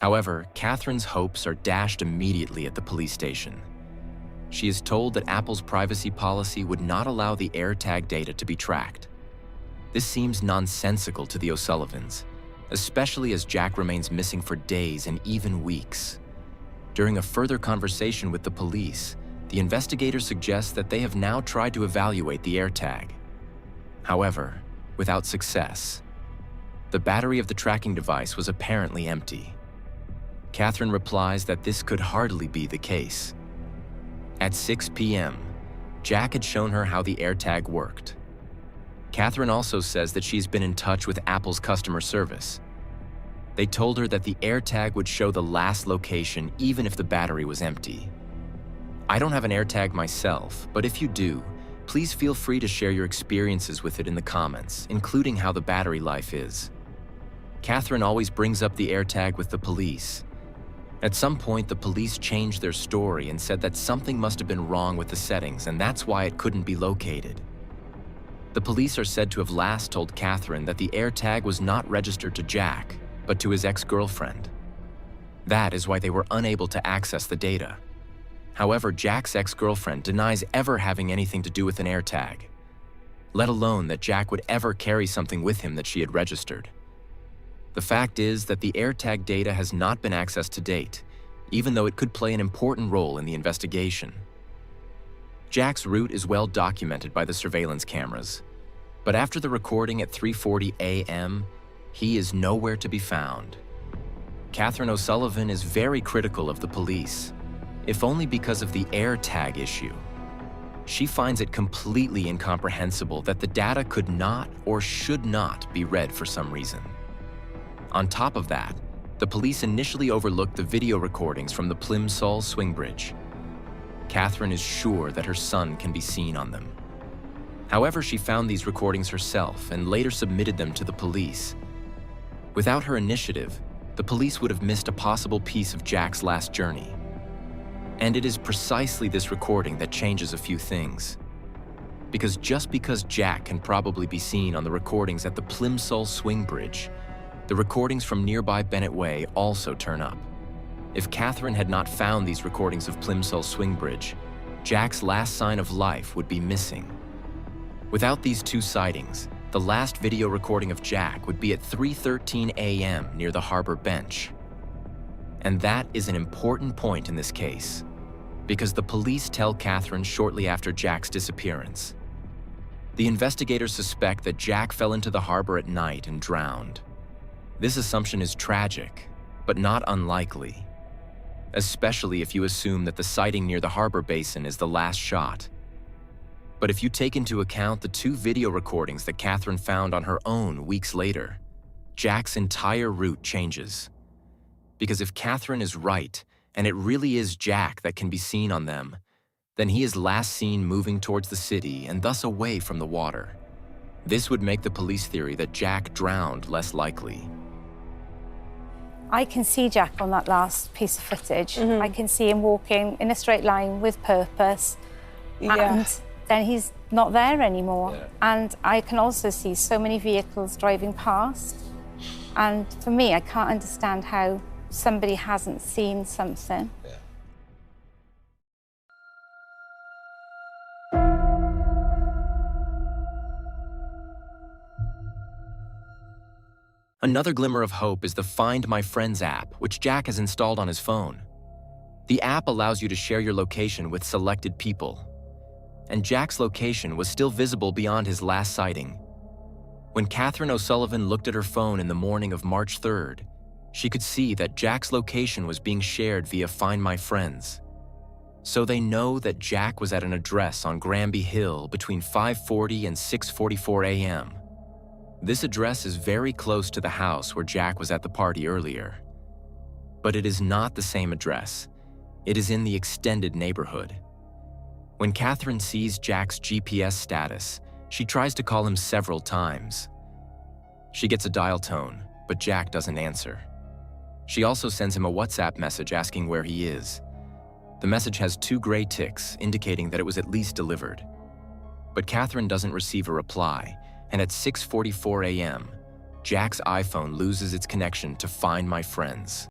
However, Catherine's hopes are dashed immediately at the police station. She is told that Apple's privacy policy would not allow the AirTag data to be tracked. This seems nonsensical to the O'Sullivans, especially as Jack remains missing for days and even weeks. During a further conversation with the police, the investigators suggest that they have now tried to evaluate the AirTag. However, without success. The battery of the tracking device was apparently empty. Catherine replies that this could hardly be the case. At 6 p.m., Jack had shown her how the AirTag worked. Catherine also says that she's been in touch with Apple's customer service. They told her that the AirTag would show the last location even if the battery was empty. I don't have an AirTag myself, but if you do, please feel free to share your experiences with it in the comments, including how the battery life is. Catherine always brings up the AirTag with the police. At some point, the police changed their story and said that something must have been wrong with the settings, and that's why it couldn't be located. The police are said to have last told Catherine that the AirTag was not registered to Jack, but to his ex-girlfriend. That is why they were unable to access the data. However, Jack's ex-girlfriend denies ever having anything to do with an AirTag, let alone that Jack would ever carry something with him that she had registered. The fact is that the AirTag data has not been accessed to date, even though it could play an important role in the investigation. Jack's route is well documented by the surveillance cameras, but after the recording at 3:40 a.m., he is nowhere to be found. Catherine O'Sullivan is very critical of the police, if only because of the AirTag issue. She finds it completely incomprehensible that the data could not or should not be read for some reason. On top of that, the police initially overlooked the video recordings from the Plimsoll swing bridge. Catherine is sure that her son can be seen on them. However, she found these recordings herself and later submitted them to the police. Without her initiative, the police would have missed a possible piece of Jack's last journey. And it is precisely this recording that changes a few things. Because just because Jack can probably be seen on the recordings at the Plimsoll swing bridge, the recordings from nearby Bennett Way also turn up. If Catherine had not found these recordings of Plimsoll swing bridge, Jack's last sign of life would be missing. Without these two sightings, the last video recording of Jack would be at 3:13 a.m. near the harbor bench. And that is an important point in this case, because the police tell Catherine shortly after Jack's disappearance. The investigators suspect that Jack fell into the harbor at night and drowned. This assumption is tragic, but not unlikely, especially if you assume that the sighting near the harbor basin is the last shot. But if you take into account the two video recordings that Catherine found on her own weeks later, Jack's entire route changes. Because if Catherine is right, and it really is Jack that can be seen on them, then he is last seen moving towards the city and thus away from the water. This would make the police theory that Jack drowned less likely. I can see Jack on that last piece of footage. I can see him walking in a straight line with purpose. And then he's not there anymore. And I can also see so many vehicles driving past. And for me, I can't understand how somebody hasn't seen something. Another glimmer of hope is the Find My Friends app, which Jack has installed on his phone. The app allows you to share your location with selected people. And Jack's location was still visible beyond his last sighting. When Catherine O'Sullivan looked at her phone in the morning of March 3rd, she could see that Jack's location was being shared via Find My Friends. So they know that Jack was at an address on Granby Hill between 5:40 and 6:44 a.m. This address is very close to the house where Jack was at the party earlier. But it is not the same address. It is in the extended neighborhood. When Catherine sees Jack's GPS status, she tries to call him several times. She gets a dial tone, but Jack doesn't answer. She also sends him a WhatsApp message asking where he is. The message has 2 gray ticks, indicating that it was at least delivered. But Catherine doesn't receive a reply, and at 6:44 a.m., Jack's iPhone loses its connection to Find My Friends.